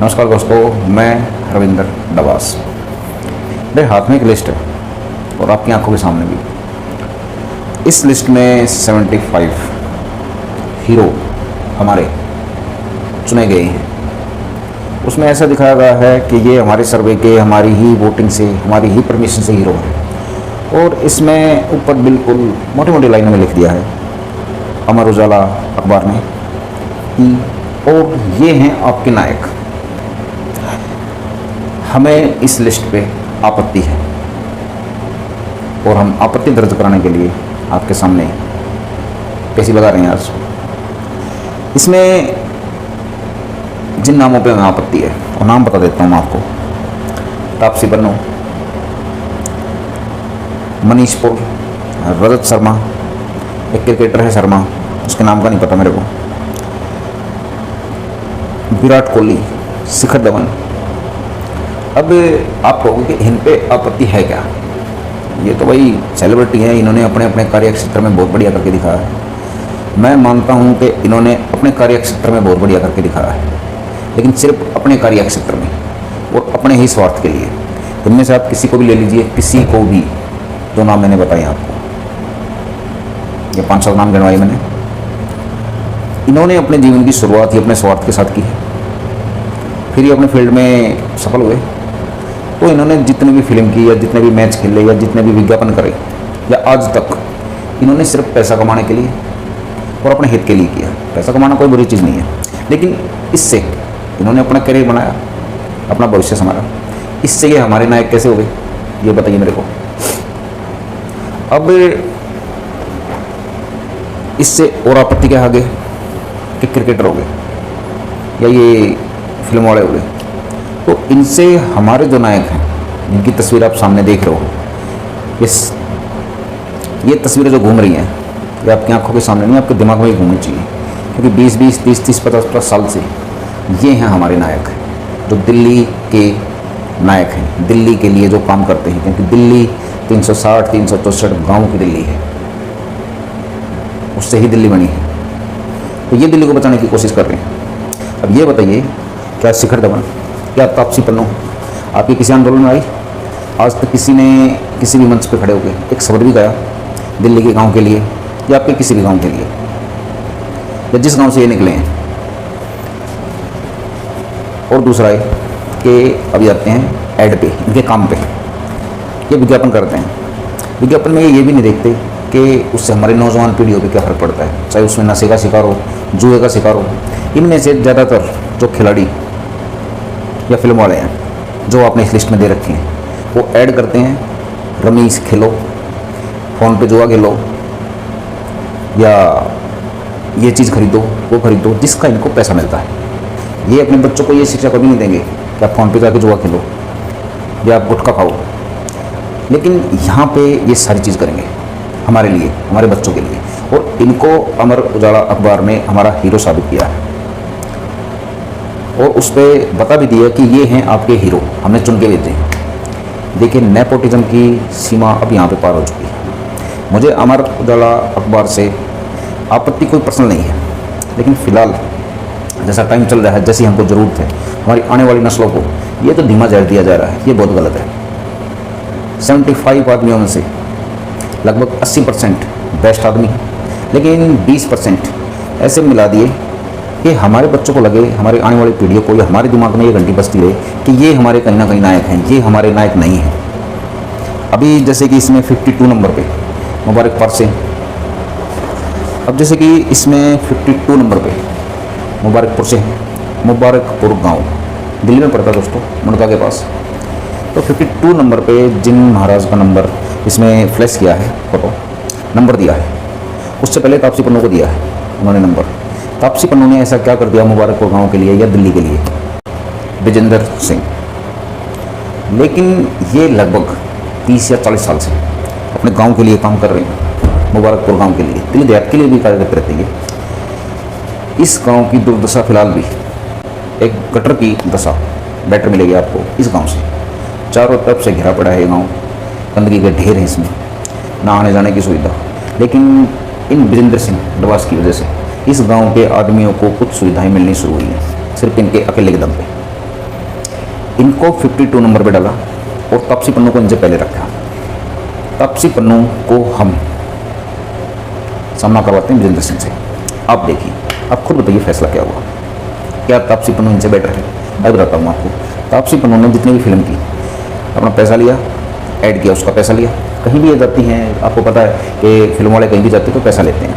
नमस्कार दोस्तों, मैं रविंद्र डबास। मेरे हाथ में एक लिस्ट है और आपकी आंखों के सामने भी। इस लिस्ट में 75 हीरो हमारे चुने गए हैं। उसमें ऐसा दिखाया गया है कि ये हमारे सर्वे के, हमारी ही वोटिंग से, हमारी ही परमिशन से हीरो हैं। और इसमें ऊपर बिल्कुल मोटी मोटी लाइनों में लिख दिया है अमर उजाला अखबार ने कि और ये हैं आपके नायक। हमें इस लिस्ट पे आपत्ति है और हम आपत्ति दर्ज कराने के लिए आपके सामने कैसी लगा रहे हैं आज। इसमें जिन नामों पे हमें आपत्ति है और नाम बता देता हूँ मैं आपको। तापसी पन्नू, मनीष पुर, रजत शर्मा, एक क्रिकेटर है शर्मा, उसके नाम का नहीं पता मेरे को, विराट कोहली, शिखर धवन। अब आप कहोगे कि इन पे आपत्ति है क्या? ये तो भाई सेलिब्रिटी हैं, इन्होंने अपने अपने कार्य क्षेत्र में बहुत बढ़िया करके दिखाया है। मैं मानता हूँ कि इन्होंने अपने कार्य क्षेत्र में बहुत बढ़िया करके दिखाया है, लेकिन सिर्फ अपने कार्य क्षेत्र में और अपने ही स्वार्थ के लिए। इनमें से आप किसी को भी ले लीजिए, किसी को भी, जो नाम मैंने बताए आपको, ये 500 नाम गिनवाए मैंने। इन्होंने अपने जीवन की शुरुआत ही अपने स्वार्थ के साथ की है, फिर ये अपने फील्ड में सफल हुए। तो इन्होंने जितने भी फिल्म की या जितने भी मैच खेले या जितने भी विज्ञापन करे या आज तक, इन्होंने सिर्फ पैसा कमाने के लिए और अपने हित के लिए किया। पैसा कमाना कोई बुरी चीज़ नहीं है, लेकिन इससे इन्होंने अपना करियर बनाया, अपना भविष्य संभाला। इससे ये हमारे नायक कैसे हो गए, ये बताइए मेरे को। अब इससे और आपत्ति क्या आगे कि क्रिकेटर हो गए या ये फिल्म वाले हो गए। तो इनसे हमारे जो नायक हैं, जिनकी तस्वीर आप सामने देख रहे हो, ये तस्वीरें जो घूम रही हैं, ये आपकी आंखों के सामने नहीं, आपके दिमाग में ही घूमनी चाहिए। क्योंकि 20-20, 30-30, 50-50 साल से ये हैं हमारे नायक, जो दिल्ली के नायक हैं, दिल्ली के लिए जो काम करते हैं। क्योंकि दिल्ली 360-364 गाँव की दिल्ली है, उससे ही दिल्ली बनी है। तो ये दिल्ली को बचाने की कोशिश कर रहे हैं। अब ये बताइए, क्या शिखर धवन या तापसी पन्नू आपके किसी आंदोलन में आई? आज तक किसी ने किसी भी मंच पे खड़े होकर एक शब्द भी गाया दिल्ली के गांव के लिए या आपके किसी भी गांव के लिए, या जिस गांव से ये निकले हैं? और दूसरा है कि अभी आते हैं ऐड पे, इनके काम पे। ये विज्ञापन करते हैं, विज्ञापन में ये भी नहीं देखते कि उससे हमारे नौजवान पीढ़ियों पे क्या फ़र्क पड़ता है, चाहे उसमें नशे का शिकार हो, जुए का शिकार हो। इनमें से ज़्यादातर जो खिलाड़ी या फिल्म वाले हैं जो आपने इस लिस्ट में दे रखे हैं, वो ऐड करते हैं रमीज खेलो, फ़ोन पे जुआ खेलो, या ये चीज़ खरीदो, वो खरीदो, जिसका इनको पैसा मिलता है। ये अपने बच्चों को ये शिक्षा कभी नहीं देंगे कि आप फ़ोन पे जाके जुआ खेलो या आप गुटखा खाओ। लेकिन यहाँ पे ये सारी चीज़ करेंगे हमारे लिए, हमारे बच्चों के लिए। और इनको अमर उजाला अखबार ने हमारा हीरो साबित किया है और उस पर बता भी दिया कि ये हैं आपके हीरो, हमने चुन के भेजे हैं। देखिए, नेपोटिज्म की सीमा अब यहाँ पे पार हो चुकी है। मुझे अमर उजाला अखबार से आपत्ति कोई पर्सनल नहीं है, लेकिन फ़िलहाल जैसा टाइम चल रहा है, जैसी हमको ज़रूरत है हमारी आने वाली नस्लों को, ये तो धीमा जहर दिया जा रहा है। ये बहुत गलत है। 75 आदमियों में से लगभग 80% बेस्ट आदमी है, लेकिन 20% ऐसे मिला दिए कि हमारे बच्चों को लगे, हमारे आने वाली पीढ़ियों को, या हमारे दिमाग में ये घंटी बजती रहे कि ये हमारे कहीं ना कहीं नायक हैं, ये हमारे नायक नहीं हैं। अभी जैसे कि इसमें 52 नंबर पे मुबारकपुर से, अब जैसे कि इसमें 52 नंबर पे मुबारकपुर से, मुबारकपुर गांव दिल्ली में पड़ता है दोस्तों, मुनका के पास। तो 52 नंबर पे जिन महाराज का नंबर इसमें फ्लैश किया है, फोटो नंबर दिया है, उससे पहले तापसी पन्नू को दिया है उन्होंने नंबर। तापसी पन्नू ने ऐसा क्या कर दिया मुबारकपुर गांव के लिए या दिल्ली के लिए? विजेंद्र सिंह। लेकिन ये लगभग 30 या 40 साल से अपने गांव के लिए काम कर रहे हैं, मुबारकपुर गांव के लिए, दिल्ली देहात के लिए भी कार्यरत रहते हैं। इस गांव की दुर्दशा फिलहाल भी, एक गटर की दशा बेटर मिलेगी आपको इस गांव से। चारों तरफ से घिरा पड़ा है ये गाँव, गंदगी के ढेर हैं इसमें, ना आने जाने की सुविधा। लेकिन इन विजेंद्र सिंह डबास की वजह से इस गांव के आदमियों को कुछ सुविधाएं मिलनी शुरू हुई हैं, सिर्फ इनके अकेले के दम पे। इनको 52 नंबर पे डाला और तापसी पन्नू को इनसे पहले रखा। तापसी पन्नू को हम सामना करवाते हैं विजेंद्र सिंह से। आप देखिए, आप खुद बताइए फैसला क्या हुआ। क्या तापसी पन्नू इनसे बेटर है? मैं बताता हूँ आपको। तापसी पन्नू ने जितनी भी फिल्म की, अपना पैसा लिया, ऐड किया, उसका पैसा लिया। कहीं भी ये जाती हैं, आपको पता है कि फिल्म वाले कहीं भी जाते तो पैसा लेते हैं।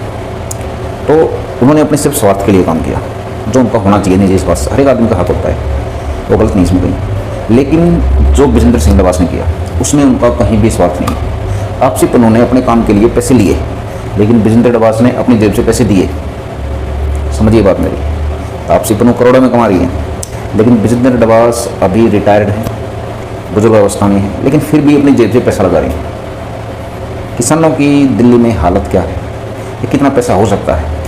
तो उन्होंने अपने सिर्फ स्वार्थ के लिए काम किया, जो उनका होना चाहिए निजी स्वार्थ, हर एक आदमी का हक होता है, वो गलत नहीं इसमें कहीं। लेकिन जो विजेंद्र सिंह डबास ने किया, उसमें उनका कहीं भी स्वार्थ नहीं। तापसी पन्नू ने अपने काम के लिए पैसे लिए, लेकिन विजेंद्र डबास ने अपनी जेब से पैसे दिए। समझिए बात मेरी। तापसी पन्नू करोड़ों में कमा रही है, लेकिन विजेंद्र डबास अभी रिटायर्ड है, बुजुर्ग अवस्था में है, लेकिन फिर भी अपनी जेब से पैसा लगा रही है। किसानों की दिल्ली में हालत क्या है, ये कितना पैसा हो सकता है,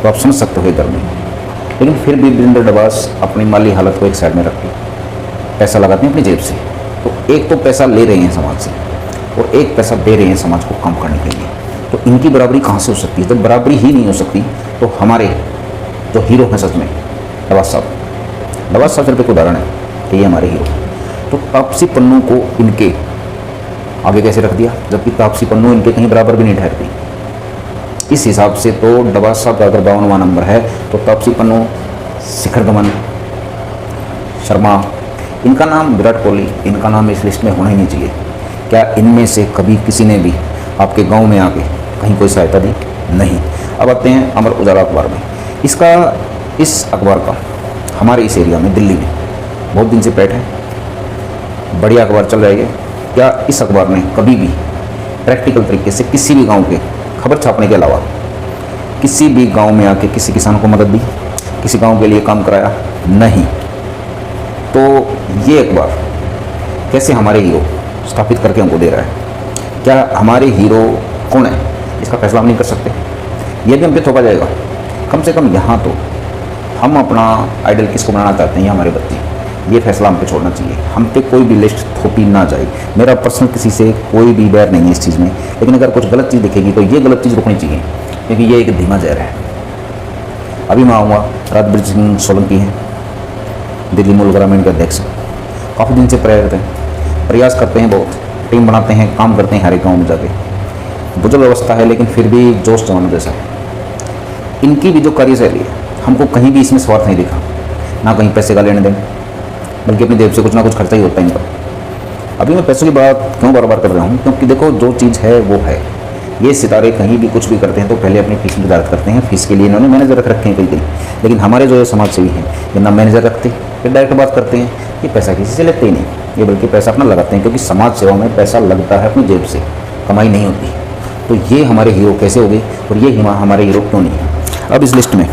तो आप समझ सकते हो इधर में। लेकिन फिर भी विजेंद्र डबास अपनी माली हालत को एक साइड में रख के पैसा लगाते हैं अपनी जेब से। तो एक तो पैसा ले रहे हैं समाज से और एक पैसा दे रहे हैं समाज को काम करने के लिए। तो इनकी बराबरी कहाँ से हो सकती है? जब बराबरी ही नहीं हो सकती तो हमारे जो हीरो हैं सच में, डबास साहब सिर्फ एक उदाहरण है कि ये हमारे हीरो। तो तापसी पन्नू को इनके आगे कैसे रख दिया, जबकि तापसी पन्नू इनके कहीं बराबर भी नहीं ठहरती। इस हिसाब से तो डबास साहब का अगर 52वां नंबर है तो तापसी पन्नू, शिखर धवन, शर्मा, इनका नाम, विराट कोहली, इनका नाम इस लिस्ट में होना ही नहीं चाहिए। क्या इनमें से कभी किसी ने भी आपके गांव में आके कहीं कोई सहायता दी? नहीं। अब आते हैं अमर उजाला अखबार में। इस अखबार का हमारे इस एरिया में, दिल्ली में बहुत दिन से पैठ है, बढ़िया अखबार चल रहा है। क्या इस अखबार ने कभी भी प्रैक्टिकल तरीके से किसी भी गांव के खबर छापने के अलावा किसी भी गांव में आके किसी किसान को मदद दी, किसी गांव के लिए काम कराया? नहीं। तो ये अखबार कैसे हमारे हीरो स्थापित करके हमको दे रहा है? क्या हमारे हीरो कौन है, इसका फैसला हम नहीं कर सकते? ये भी हम पे थोपा जाएगा। कम से कम यहाँ तो हम अपना आइडल किसको बनाना चाहते हैं, ये हमारे बच्चे, ये फैसला हम पे छोड़ना चाहिए। हम पे कोई भी लिस्ट थोपी ना जाए। मेरा पर्सनल किसी से कोई भी बैर नहीं है इस चीज़ में, लेकिन अगर कुछ गलत चीज़ दिखेगी तो ये गलत चीज़ रुकनी चाहिए, क्योंकि ये एक धीमा जहर है। अभी मैं आऊँगा, राजबीर सिंह सोलंकी हैं, दिल्ली मूल ग्रामीण के अध्यक्ष, काफ़ी दिन से प्रयास करते हैं, बहुत टीम बनाते हैं, काम करते हैं हर एक गाँव में जाके। बुजुर्ग अवस्था है लेकिन फिर भी जोश जवानों जैसा है। इनकी भी जो कार्यशैली है, हमको कहीं भी इसमें स्वार्थ नहीं दिखा, ना कहीं पैसे का लेने देने, बल्कि अपनी जेब से कुछ ना कुछ खर्चा ही होता है इनका। अभी मैं पैसों की बात क्यों बार बार कर रहा हूँ, क्योंकि देखो जो चीज़ है वो है। ये सितारे कहीं भी कुछ भी करते हैं तो पहले अपनी फीस निर्धारित करते हैं। फीस के लिए इन्होंने मैनेजर रख रखे हैं कई कई, लेकिन हमारे जो समाज सेवी हैं ये ना मैनेजर रखते, ये डायरेक्ट बात करते हैं, ये पैसा किसी से लेते ही नहीं, ये बल्कि पैसा अपना लगाते हैं, क्योंकि समाज सेवा में पैसा लगता है अपनी जेब से, कमाई नहीं होती। तो ये हमारे हीरो कैसे हो गए और ये हमारे हीरो क्यों नहीं है? अब इस लिस्ट में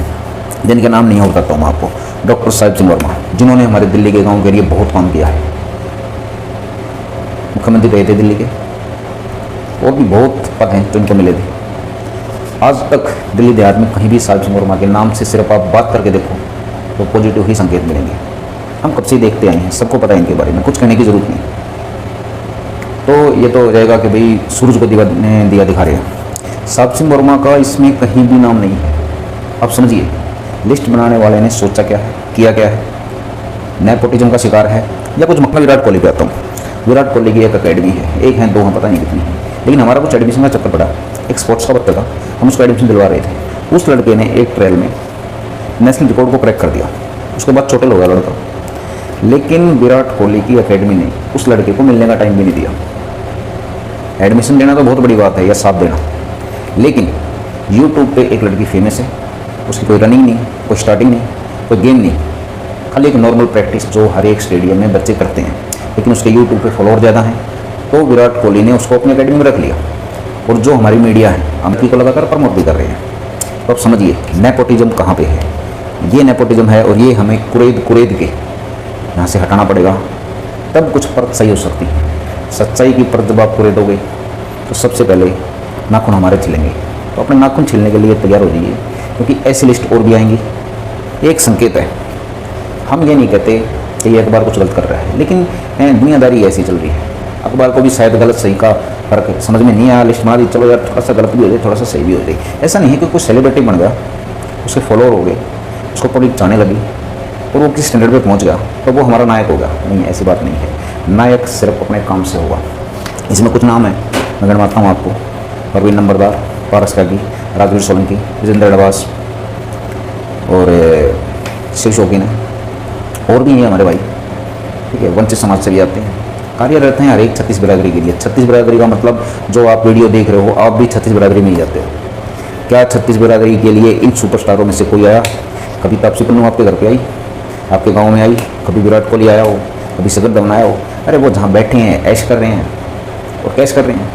जिनका नाम नहीं हो बताता हूँ मैं आपको। डॉक्टर साहिब सिंह वर्मा, जिन्होंने हमारे दिल्ली के गांव के लिए बहुत काम किया है, मुख्यमंत्री रहे थे दिल्ली के, और भी बहुत पद हैं जो इनको मिले थे। आज तक दिल्ली देहात में कहीं भी साहिब सिंह वर्मा के नाम से सिर्फ आप बात करके देखो तो पॉजिटिव ही संकेत मिलेंगे। हम कब से देखते आए हैं, सबको पता है इनके बारे में, कुछ कहने की जरूरत नहीं। तो ये तो हो जाएगा कि भाई सूरज को दिया दिखा रहे हैं। साहिब सिंह वर्मा का इसमें कहीं भी नाम नहीं है। अब समझिए, लिस्ट बनाने वाले ने सोचा क्या है, किया क्या है? नेपोटिज्म का शिकार है या कुछ? मैं विराट कोहली पे आता हूँ। विराट कोहली की एक अकेडमी है, एक है, दो हैं, पता नहीं कितनी, लेकिन हमारा कुछ एडमिशन का चक्कर पड़ा। एक स्पोर्ट्स का बच्चा था, हम उसको एडमिशन दिलवा रहे थे। उस लड़के ने एक ट्रायल में नेशनल रिकॉर्ड को क्रैक कर दिया, उसके बाद चोटिल हो गया लड़का। लेकिन विराट कोहली की अकेडमी ने उस लड़के को मिलने का टाइम भी नहीं दिया। एडमिशन देना तो बहुत बड़ी बात है, या साथ देना, लेकिन यूट्यूब पे एक लड़की फेमस है, उसकी कोई रनिंग नहीं, कोई स्टार्टिंग नहीं, कोई गेम नहीं, खाली एक नॉर्मल प्रैक्टिस जो हर एक स्टेडियम में बच्चे करते हैं, लेकिन उसके यूट्यूब पे फॉलोअर ज़्यादा हैं। तो विराट कोहली ने उसको अपनी अकेडमी में रख लिया, और जो हमारी मीडिया है अमेरिका को लगातार प्रमोट भी कर रहे हैं। तो आप समझिए नेपोटिज्म कहाँ पे है। ये नेपोटिज्म है, और ये हमें कुरेद के यहाँ से हटाना पड़ेगा, तब कुछ परत सही हो सकती है। सच्चाई की परत जब आप कुरेदोगे तो सबसे पहले नाखून हमारे छिलेंगे। तो अपने नाखून छिलने के लिए तैयार हो जाइए, क्योंकि ऐसी लिस्ट और भी आएंगी। एक संकेत है, हम ये नहीं कहते कि ये अखबार कुछ गलत कर रहा है, लेकिन दुनियादारी ऐसी चल रही है। अखबार को भी शायद गलत सही का फर्क समझ में नहीं आया, लिस्ट बना दी, चलो यार थोड़ा सा गलत भी हो जाए, थोड़ा सा सही भी हो जाए। ऐसा नहीं है कि कोई सेलिब्रिटी बन गया, उसके फॉलोअर हो गए, उसको पब्लिक जाने लगी, और वो किस स्टैंडर्ड पे पहुंच गया तो वो हमारा नायक होगा। नहीं, ऐसी बात नहीं है। नायक सिर्फ अपने काम से होगा। इसमें कुछ नाम है, मैं गिनवाता हूँ आपको। परवीन नंबरदार, पारस त्यागी, राजवीर सोलंकी, विजेंद्र डबास और शिव शौकीन है, और भी हैं हमारे भाई, ठीक है। वंचित समाज से भी आते हैं, कार्यरत हैं हर एक 36 बिरादरी के लिए। 36 बिरादरी का मतलब जो आप वीडियो देख रहे हो, आप भी 36 बिरादरी में ही जाते हो। क्या 36 बिरादरी के लिए इन सुपरस्टारों में से कोई आया? कभी तापसी पन्नू आपके घर पे आई, आपके गांव में आई? कभी विराट कोहली आया हो? कभी शिखर धवन आया हो? अरे वो जहाँ बैठे हैं ऐश कर रहे हैं और कैश कर रहे हैं,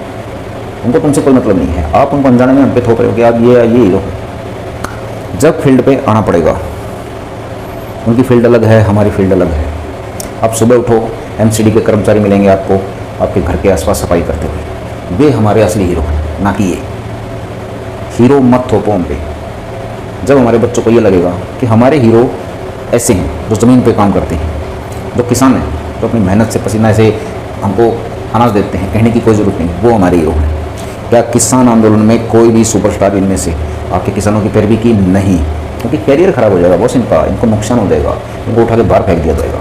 उनको तुमसे कोई मतलब नहीं है। आप उनको अनजाने में हम पे थोप रहे हो कि आप ये हीरो। जब फील्ड पे आना पड़ेगा, उनकी फील्ड अलग है, हमारी फील्ड अलग है। आप सुबह उठो, एमसीडी के कर्मचारी मिलेंगे आपको आपके घर के आसपास सफाई करते हुए, वे हमारे असली हीरो हैं, ना कि ये। हीरो मत थोपो हम पे। जब हमारे बच्चों को ये लगेगा कि हमारे हीरो ऐसे हैं जो ज़मीन पे काम करते हैं, जो किसान हैं, जो अपनी मेहनत से पसीना से हमको अनाज देते हैं, कहने की कोई ज़रूरत नहीं, वो हमारे हीरो हैं। क्या किसान आंदोलन में कोई भी सुपरस्टार इनमें से आपके किसानों की पैरवी की? नहीं, क्योंकि कैरियर खराब हो जाएगा बॉस इनका, इनको नुकसान हो जाएगा, इनको उठा के बाहर फेंक दिया जाएगा।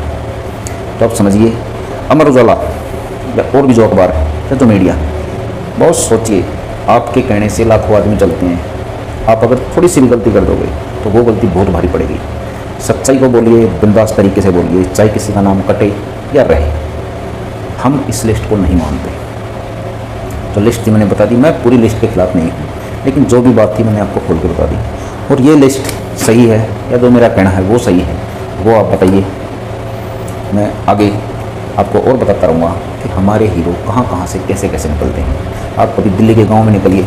तो आप समझिए, अमर उजाला या और भी जो अखबार है या जो मीडिया, बहुत सोचिए। आपके कहने से लाखों आदमी चलते हैं, आप अगर थोड़ी सी भी गलती कर दोगे तो वो गलती बहुत भारी पड़ेगी। सच्चाई को बोलिए, बिंदास तरीके से बोलिए, चाहे किसी का नाम कटे या रहे। हम इस लिस्ट को नहीं मानते। तो लिस्ट मैंने बता दी, मैं पूरी लिस्ट के खिलाफ नहीं हूँ, लेकिन जो भी बात थी मैंने आपको खोल के बता दी। और ये लिस्ट सही है या जो मेरा कहना है वो सही है, वो आप बताइए। मैं आगे आपको और बताता रहूँगा कि हमारे हीरो कहाँ कहाँ से कैसे कैसे निकलते हैं। आप कभी दिल्ली के गांव में निकलिए,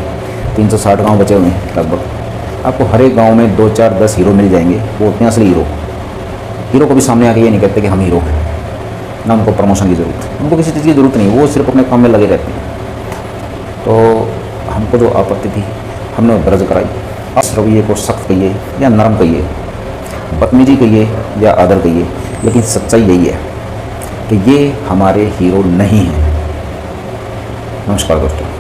360 गांव बचे हुए हैं लगभग, आपको हर एक गांव में 2, 4, 10 हीरो मिल जाएंगे। वो उतने असली हीरो। हीरो को भी सामने आके ये नहीं कहते कि हम हीरो हैं, ना उनको प्रमोशन की ज़रूरत है, उनको किसी चीज़ की ज़रूरत नहीं, वो सिर्फ अपने काम में लगे रहते हैं। तो हमको जो आपत्ति थी हमने दर्ज कराई। इस रवैये को सख्त कहिए या नरम कहिए, बदतमीजी कहिए या आदर कहिए, लेकिन सच्चाई यही है कि ये हमारे हीरो नहीं हैं। नमस्कार दोस्तों।